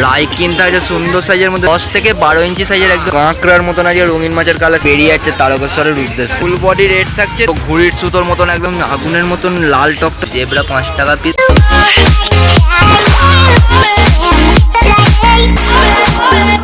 রাইকিন থাকছে সুন্দর সাইজের মধ্যে 10 থেকে 12 ইঞ্চি সাইজের একদম কাঁকড়ার মতন আছে রঙিন মাছের কালার বেরিয়ে যাচ্ছে তারকেশ্বরের উদ্দেশ্যে। ফুল বডি রেট থাকছে ঘুড়ির সুতোর মতন একদম আগুনের মতন লাল টকটক। জেব্রা 5 টাকা পিস।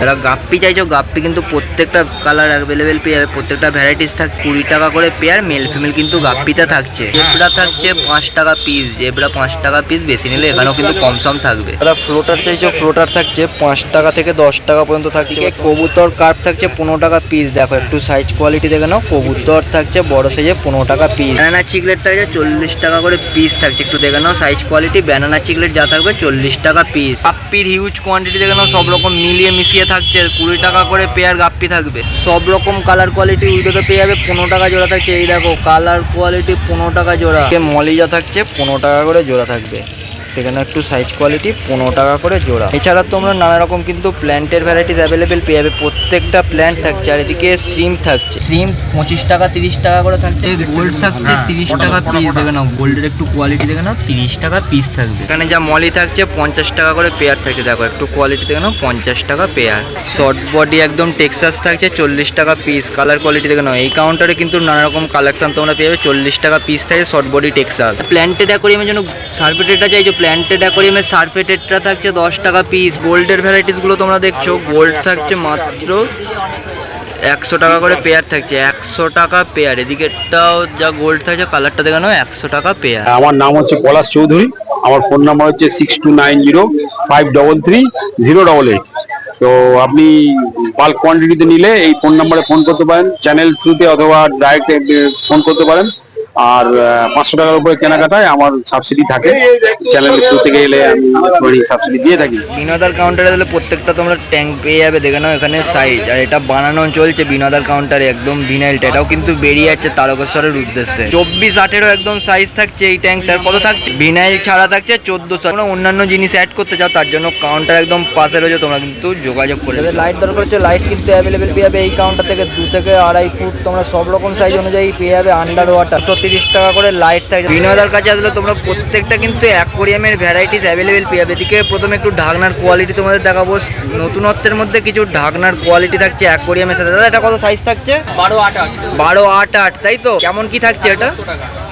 যারা গাপ্পি চাইছো গাপ্পি কিন্তু প্রত্যেকটা কালার অ্যাভেলেবেল পেয়ে যাবে, প্রত্যেকটা ভ্যারাইটিস থাকছে 20 টাকা করে পেয়ার। মেল ফিমেল কিন্তু গাপ্পিতে থাকছে। জেব্রা থাকছে 5 টাকা পিস, জেব্রা 5 টাকা পিস, বেশি নিলে এখানেও কিন্তু কম সম থাকবে। যারা ফ্লোটার চাইছো ফ্লোটার থাকছে 5 টাকা থেকে 10 টাকা পর্যন্ত থাকছে। কবুতর কার্প থাকছে 15 টাকা পিস। দেখো একটু সাইজ কোয়ালিটি দেখে নাও। কবুতর থাকছে বড় সাইজে 15 টাকা পিস। ব্যানানা চিকলেট থাকছে 40 টাকা করে পিস থাকছে, একটু দেখে নাও সাইজ কোয়ালিটি। ব্যানানা চিকলেট যা থাকবে 40 টাকা পিস। গাপ্পির হিউজ কোয়ান্টিটি দেখে নাও, সব রকম মিলিয়ে মিশিয়ে থাকছে 20 টাকা করে পেয়ার গাপ্পি থাকবে। সব রকম কালার কোয়ালিটি উইডোতে পেয়ে যাবে 15 টাকা জোড়া থাকছে। এই দেখো কালার কোয়ালিটি 15 টাকা জোড়া। মলিজা থাকছে 15 টাকা করে জোড়া থাকবে। এখানে একটু সাইজ কোয়ালিটি 15 টাকা করে জোড়া। এছাড়া তোমরা নানা রকম কিন্তু প্ল্যান্টের ভ্যারাইটিস অ্যাভেলেবেল পেয়ে যাবে। প্রত্যেকটা প্ল্যান্ট থাকছে। আর এদিকে সিম থাকছে, সিম 25 টাকা 30 টাকা করে থাকছে। গোল্ড থাকছে 30 টাকা পিস। দেখে নাও গোল্ডের একটু কোয়ালিটি দেখে নাও, 30 টাকা পিস থাকবে। এখানে যা মলি থাকছে 50 টাকা করে পেয়ার থাকছে। দেখো একটু কোয়ালিটি দেখে নাও, 50 টাকা পেয়ার। শর্ট বডি একদম টেক্সাস থাকছে 40 টাকা পিস। কালার কোয়ালিটি দেখে নাও। এই কাউন্টারে কিন্তু নানা রকম কালেকশন তোমরা পেয়ে যাবে। 40 টাকা পিস থাকে শর্ট বডি টেক্সাস। প্ল্যান্টেড অ্যাকোয়ারিয়ামের জন্য সার্ফেটেডটা চাইছো, প্ল্যান্টেড অ্যাকোয়ারিয়ামের সার্ফেটেডটা থাকছে 10 টাকা পিস। গোল্ডের ভ্যারাইটিসগুলো তোমরা দেখছো, গোল্ড থাকছে মাত্র 100 টাকা করে পেয়ার থাকছে। 100 টাকা পেয়ার। এদিকেরটাও যা গোল্ড থাকছে কালারটা দেখানো 100 টাকা পেয়ার। আমার নাম হচ্ছে পলাশ চৌধুরী। আমার ফোন নাম্বার হচ্ছে 6290533088। তো আপনি বাল্ক কোয়ান্টিটিতে নিলে এই ফোন নাম্বারে ফোন করতে পারেন, চ্যানেল থ্রুতে অথবা ডাইরেক্ট ফোন করতে পারেন। আর 500 টাকার উপরে কেনাকাটায় আমার সাবসিডি থাকে। চ্যানেলের থ্রু থেকে এলে আমি সাবসিডি দিয়ে থাকি। বিনোদার কাউন্টারে দিলে প্রত্যেকটা তোমরা ট্যাঙ্ক পেয়ে যাবে। দেখে নাও এখানে সাইজ। আর এটা বানানো চলছে বিনোদার কাউন্টারে একদম ভিনাইলটা। এটাও কিন্তু বেরিয়ে যাচ্ছে তারকেশ্বরের উদ্দেশ্যে। 24-18 একদম সাইজ থাকছে এই ট্যাঙ্কটার। কত থাকছে? ভিনাইল ছাড়া থাকছে 1400। তোমরা অন্যান্য জিনিস অ্যাড করতে চাও তার জন্য কাউন্টার একদম পাশে রয়েছে, তোমরা কিন্তু যোগাযোগ করে। যাদের লাইট দরকার হচ্ছে লাইট কিন্তু অ্যাভেলেবেল পেয়ে যাবে এই কাউন্টার থেকে। 2 থেকে 2.5 ফুট তোমরা সব রকম সাইজ অনুযায়ী পেয়ে যাবে। আন্ডার ওয়াটার 30 টাকা করে লাইট থাকে। বিনোদার কাছে আসলে তোমরা প্রত্যেকটা কিন্তু অ্যাকোয়ারিয়ামের ভ্যারাইটিস অ্যাভেলেবেল পেয়ে যাবে। এদিকে প্রথমে একটু ঢাকনার কোয়ালিটি তোমাদের দেখাবো। নতুনত্বের মধ্যে কিছু ঢাকনার কোয়ালিটি থাকছে অ্যাকোয়ারিয়ামের সাথে। দাদা এটা কত সাইজ থাকছে? 12-8 তাই তো? কেমন কি থাকছে এটা?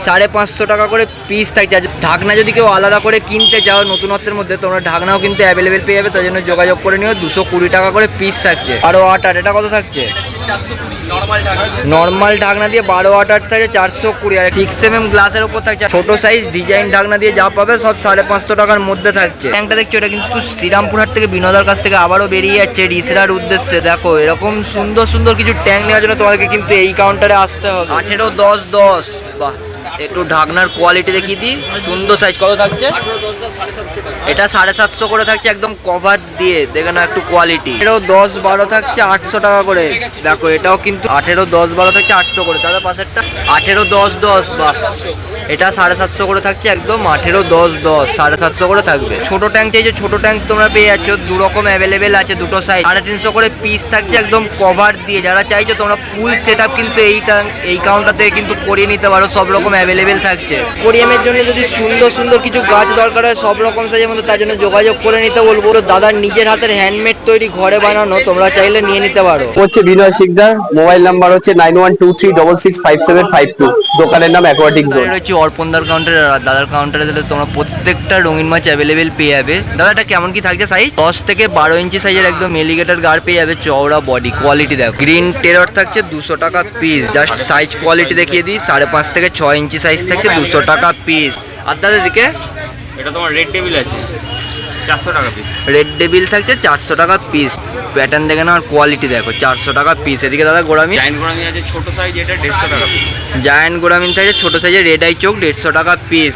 550 টাকা করে পিস থাকছে। ঢাকনা যদি কেউ আলাদা করে কিনতে চাও নতুনত্বের মধ্যে, তোমরা ঢাকনাও কিন্তু অ্যাভেলেবেল পেয়ে যাবে। তার জন্য যোগাযোগ করে নিও। 220 টাকা করে পিস থাকছে। 12-8 এটা কত থাকছে? নর্মাল ঢাকনা দিয়ে 12-8 থাকে 420। আর 6mm গ্লাসের উপর থাকছে। ছোট সাইজ ডিজাইন ঢাকনা দিয়ে যা পাবে সব 550 টাকার মধ্যে থাকছে। ট্যাঙ্কটা দেখছো, এটা কিন্তু শ্রীরামপুরহাট থেকে বিনোদার কাছ থেকে আবারও বেরিয়ে যাচ্ছে রিসরার উদ্দেশ্যে। দেখো এরকম সুন্দর সুন্দর কিছু ট্যাঙ্ক নেওয়ার জন্য তোমাকে কিন্তু এই কাউন্টারে আসতে হবে। 18-10-10 বাহ। একটু ঢাকনার কোয়ালিটি দেখিয়ে দিই। সুন্দর সাইজ। কত থাকছে? এটা 750 করে থাকছে একদম কভার দিয়ে। দেখে না একটু কোয়ালিটি। 18-10-12 থাকছে 800 টাকা করে। দেখো এটাও কিন্তু 18-10-12 থাকছে 800 করে। দাদা পাশেরটা 18-10-10 বা এটা 750 করে থাকছে একদম। 18-10-10 750 করে থাকবে। ছোট ট্যাঙ্ক চাইছে, ছোট ট্যাঙ্ক তোমরা পেয়ে যাচ্ছ। 2 রকম অ্যাভেলেবেল আছে, দুটো সাইজ। 350 করে পিস থাকছে একদম কভার দিয়ে। যারা চাইছো তোমরা ফুল সেট আপ কিন্তু এই কাউন্টার থেকে কিন্তু করিয়ে নিতে পারো। সব রকম অ্যাভেলেবেল থাকছে। কোরিয়ামের জন্য যদি সুন্দর সুন্দর কিছু গাছ দরকার হয় সব রকম সাইজের মধ্যে, তার জন্য যোগাযোগ করে নিতে বলবো। দাদার নিজের হাতের হ্যান্ডমেড তৈরি ঘরে বানানো, তোমরা চাইলে নিয়ে নিতে পারো। হচ্ছে বিনয় শিকদার। মোবাইল নাম্বার হচ্ছে 9123665752। দোকানের নাম অ্যাকোয়াটিক জোন। হচ্ছে অর্পণদার কাউন্টারে। দাদার কাউন্টারে দিলে তোমরা প্রত্যেকটা রঙিন মাছ অ্যাভেলেবেল পেয়ে যাবে। দাদা এটা কেমন কি থাকছে সাইজ? 10 থেকে 12 ইঞ্চি সাইজের একদম এলিগেটর গার পেয়ে যাবে। চওড়া বডি। কোয়ালিটি দেখো। গ্রিন টেরর থাকছে 200 টাকা পিস। জাস্ট সাইজ কোয়ালিটি দেখিয়ে দিই। 5.5 থেকে 6 ইঞ্চি সাইজ থাকছে 200 টাকা পিস। আর দাদা দিকে এটা তোমার রেড টেবিল আছে 400 টাকা পিস। রেড ডেভিল থাকছে 400 টাকা পিস। প্যাটার্ন দেখে নাও আর কোয়ালিটি দেখো। 400 টাকা পিস। এদিকে দাদা গোড়ামি জায়ান্ট গোড়ামি আছে ছোট সাইজ, এটা 150 টাকা পিস। জায়ান্ট গোড়ামিন থাকছে ছোট সাইজের রেড আই চোখ 150 টাকা পিস।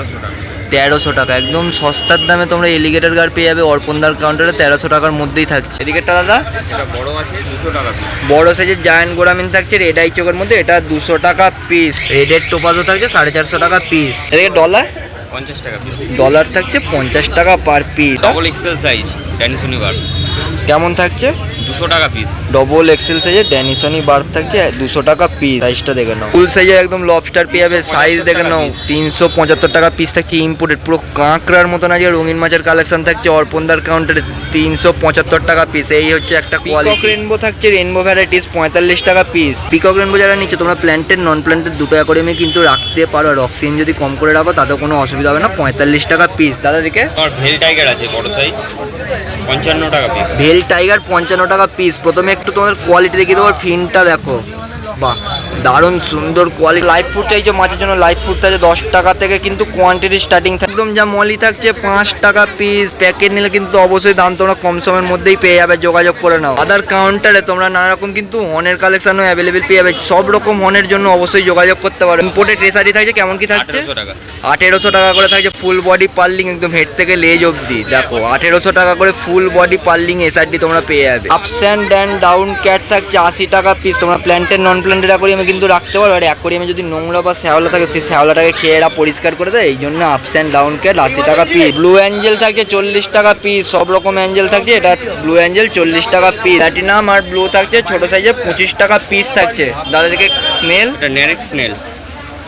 1300 টাকা একদম সস্তার দামে তোমরা এলিগেটর গার পেয়ে যাবে অর্পণদার কাউন্টারে। 1300 টাকার মধ্যেই থাকছে। এদিকেরটা দাদা এটা বড় আছে 200 টাকা পিস। বড় সাইজের জায়ান্ট গোড়ামিন থাকছে রেড আই চোখের মধ্যে। এটা 200 টাকা পিস। রেডের টোপাজও থাকছে 450 টাকা পিস। এদিকে ডলার 50 টাকা পিস। ডলার থাকছে 50 টাকা per piece. Double XL size dinosaur নিবার কেমন থাকছে? 200 টাকা পিস। ডবল এক্সেল সাইজের ড্যানিসনি বার্ব থাকছে 200 টাকা পিস। সাইজটা দেখে নাও, ফুল সাইজের একদম লবস্টার পেয়ে যাবে। সাইজ দেখে নাও, 375 টাকা পিস থাকছে ইম্পোর্টেড, পুরো কাঁকড়ার মতন আজকে রঙিন মাছের কালেকশন থাকছে অর্পণদার কাউন্টারে 375 টাকা পিস। এই হচ্ছে একটা পিকক রেনবো থাকছে, রেনবো ভ্যারাইটিস 45 টাকা পিস। পিকক রেনবো যারা নিচ্ছে তোমরা প্ল্যান্টেড নন প্ল্যান্টেড দুটো অ্যাকোয়ারিয়ামে কিন্তু রাখতে পারো, আর অক্সিজেন যদি কম করে রাখো তাতেও কোনো অসুবিধা হবে না। 45 টাকা পিস। দাদা দিকে তোমার ভেল টাইগার আছে বড় সাইজ, 55 টাকা পিস। ভেল টাইগার 55 টাকা পিস। প্রথমে একটু তোমাদের কোয়ালিটি দেখিয়ে দেবো, ফিনটা দেখো, বাহ দারুণ সুন্দর কোয়ালিটি। লাইভ ফুড চাইছো মাছের জন্য, লাইভ ফুড থাকছে 10 টাকা থেকে কিন্তু কোয়ান্টিটি স্টার্টিং। একদম যা মলি থাকছে 5 টাকা পিস। প্যাকেট নিলে কিন্তু অবশ্যই দাম তোমরা কম সময়ের মধ্যেই পেয়ে যাবে, যোগাযোগ করে নাও। আদার কাউন্টারে তোমরা নানা রকম কিন্তু হনের কালেকশনও অ্যাভেলেবেল পেয়ে যাবে, সব রকম হনের জন্য অবশ্যই যোগাযোগ করতে পারো। ইম্পোর্টেড রেসারি থাকছে, কেমন কি থাকছে? 1800 টাকা। 1800 টাকা করে থাকছে ফুল বডি পার্লিং, একদম হেড থেকে লেজ অবধি। দেখো 1800 টাকা করে ফুল বডি পার্লিং এসআরডি তোমরা পেয়ে যাবে। আপস অ্যান্ড ডাউন ক্যাট থাকছে 80 টাকা পিস। তোমরা প্ল্যান্টেড নন প্ল্যান্টেড অ্যাকোয়ারিয়ামে কিন্তু রাখতে পারো, আর অ্যাকোয়ারিয়ামে যদি নোংরা বা শ্যাওলা থাকে সেই শ্যাওলাটাকে খেয়ে এরা পরিষ্কার করে দেয়, এই জন্য আপস অ্যান্ড ডাউন ক্যাট 80 টাকা পিস। ব্লু অ্যাঞ্জেল থাকছে 40 টাকা পিস। সব রকম অ্যাঞ্জেল থাকছে, এটা ব্লু অ্যাঞ্জেল 40 টাকা পিস। প্ল্যাটিনাম আর ব্লু থাকছে ছোট সাইজে 25 টাকা পিস থাকছে। দাদা থেকে স্নেল, এটা নেরেট স্নেল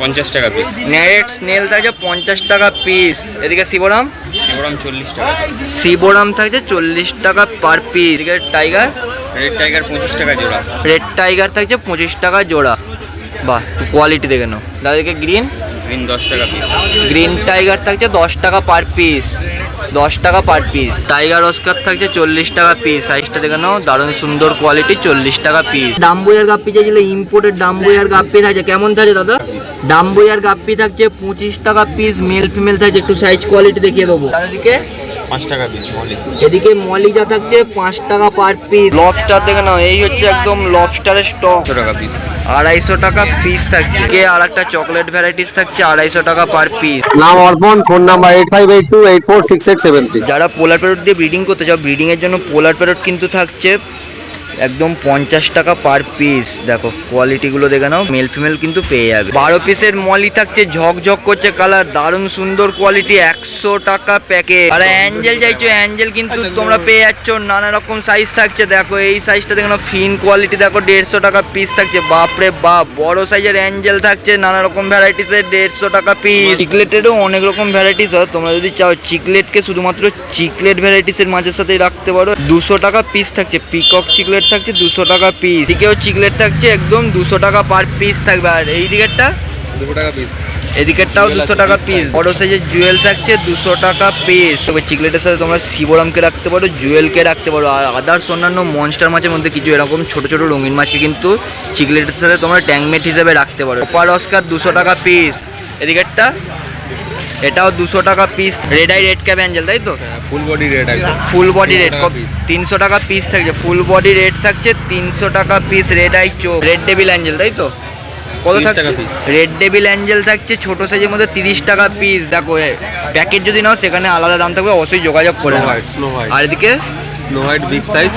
50 টাকা পিস। নেরেট স্নেল থাকছে 50 টাকা পিস। এদিকে শিবরাম, শিবরাম 40 টাকা। শিবরাম থাকছে 40 টাকা পার পিস। এদিকে টাইগার, রেড টাইগার 25 টাকা জোড়া। রেড টাইগার থাকছে 25 টাকা জোড়া। বাহ, কোয়ালিটি দেখে নাও। দাদাকে গ্রিন, গ্রিন 10 টাকা পিস। গ্রিন টাইগার থাকছে 10 টাকা পার পিস, 10 টাকা পার পিস। টাইগার অস্কার থাকছে 40 টাকা পিস। সাইজটা দেখে নাও, দারুণ সুন্দর কোয়ালিটি, 40 টাকা পিস। ডাম্বুয়ার গাপ্পি চাইছিলে ইম্পোর্টেড ডাম্বুয়ার গাপ্পি থাকছে, কেমন থাকছে দাদা? ডাম্বুয়ার গাপ্পি থাকছে 25 টাকা পিস। মেল ফিমেল থাকছে, একটু সাইজ কোয়ালিটি দেখিয়ে দেবো। দাদাদিকে 5 টাকা পিস মলি। এদিকে মলিজা থাকছে 5 টাকা পার পিস। লবস্টার দেখে নাও, এই হচ্ছে একদম লবস্টারের স্টক, 100 টাকা পিস। 250 টাকা পিস থাকছে। আর একটা চকলেট ভ্যারাইটিস থাকছে 250 টাকা পার পিস। নাম অর্পণ, ফোন নাম্বার 8582846873। যারা পোলার প্যারট দিয়ে ব্রিডিং করতে চাও, ব্রিডিং এর জন্য পোলার প্যারট কিন্তু থাকছে একদম 50 টাকা পার পিস। দেখো কোয়ালিটিগুলো দেখে নাও, মেল ফিমেল কিন্তু পেয়ে যাবে। 12 পিসের মলি থাকছে, ঝকঝক করছে কালার, দারুণ সুন্দর কোয়ালিটি, 100 টাকা প্যাকেট। আর অ্যাঞ্জেল চাইছো, অ্যাঞ্জেল কিন্তু তোমরা পেয়ে যাচ্ছ, নানা রকম সাইজ থাকছে। দেখো এই সাইজটা দেখে নাও, ফিন কোয়ালিটি দেখো, 150 টাকা পিস থাকছে। বাপরে বাপ, বড় সাইজের অ্যাঞ্জেল থাকছে নানা রকম ভ্যারাইটিসের, 150 টাকা পিস। চিকলেটেরও অনেক রকম ভ্যারাইটিস হয়, তোমরা যদি চাও চিকলেটকে শুধুমাত্র চিকলেট ভ্যারাইটিসের মাছের সাথেই রাখতে পারো। 200 টাকা পিস থাকছে। পিকক চিকলেট থাকছে 200 টাকা পিস। এদিকেও চিকলেট থাকছে একদম 200 টাকা পার পিস থাকবে। আর এই দিকেরটা 200 টাকা পিস। এদিকেরটাও 200 টাকা পিস। বড় সাইজের জুয়েল থাকছে 200 টাকা পিস। তবে চিকলেটের সাথে তোমরা শিবরামকে রাখতে পারো, জুয়েলকে রাখতে পারো, আর আদার্স অন্যান্য মনস্টার মাছের মধ্যে কিছু এরকম ছোট ছোট রঙিন মাছকে কিন্তু চিকলেটের সাথে তোমরা ট্যাংমেট হিসেবে রাখতে পারো। কপার অস্কার 200 টাকা পিস। এদিকেরটা এটাও 200 টাকা piece. Red eye red cap Angel, তাই তো? ফুল বডি রেড একদম। ফুল বডি রেড 300 টাকা পিস থাকছে। ফুল বডি রেড থাকছে 300 টাকা পিস। রেড আই চোখ, রেড ডেভিল অ্যাঞ্জেল, তাই তো? কত 30 থাকছে? টাকা piece। রেড ডেভিল অ্যাঞ্জেল থাকছে ছোট সাইজের মধ্যে 30 টাকা পিস। দেখো প্যাকেট যদি নাও সেখানে আলাদা দাম থাকবে, অবশ্যই যোগাযোগ করে নাও। Snow white. আর এদিকে স্নো হোয়াইট বিগ সাইজ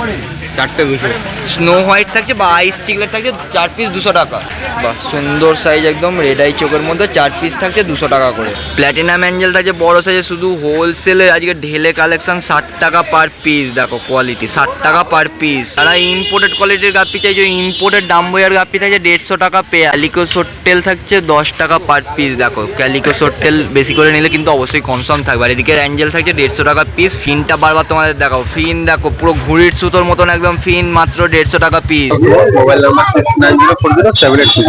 4টে 200। স্নো হোয়াইট থাকছে বা আইস চিকলেট থাকছে 4 পিস 200 টাকা। বাহ, সুন্দর সাইজ একদম রেড আই চোখের মধ্যে, 4 পিস থাকছে 200 টাকা করে। প্ল্যাটিনাম অ্যাঞ্জেল থাকছে বড় সাইজে, শুধু হোলসেলে আজকে ঢেলে কালেকশন 60 টাকা পার পিস। দেখো কোয়ালিটি 60 টাকা পার পিস। যারা ইম্পোর্টেড কোয়ালিটির গাপ্পি চাইছো, ইম্পোর্টেড ডাম্বয়ার গাপ্পি থাকছে 150 টাকা পেয়ার। ক্যালিকো সোট্টেল থাকছে 10 টাকা পার পিস। দেখো ক্যালিকো সোট্টেল বেশি করে নিলে কিন্তু অবশ্যই কম সম থাকবে। আর এদিকে অ্যাঞ্জেল থাকছে 150 টাকা পিস। ফিনটা বারবার তোমাদের দেখাও, ফিন দেখো পুরো ঘুড়ির সুতোর মতন একদম ফিন, মাত্র 150 টাকা পিস। Mobile number 69040782।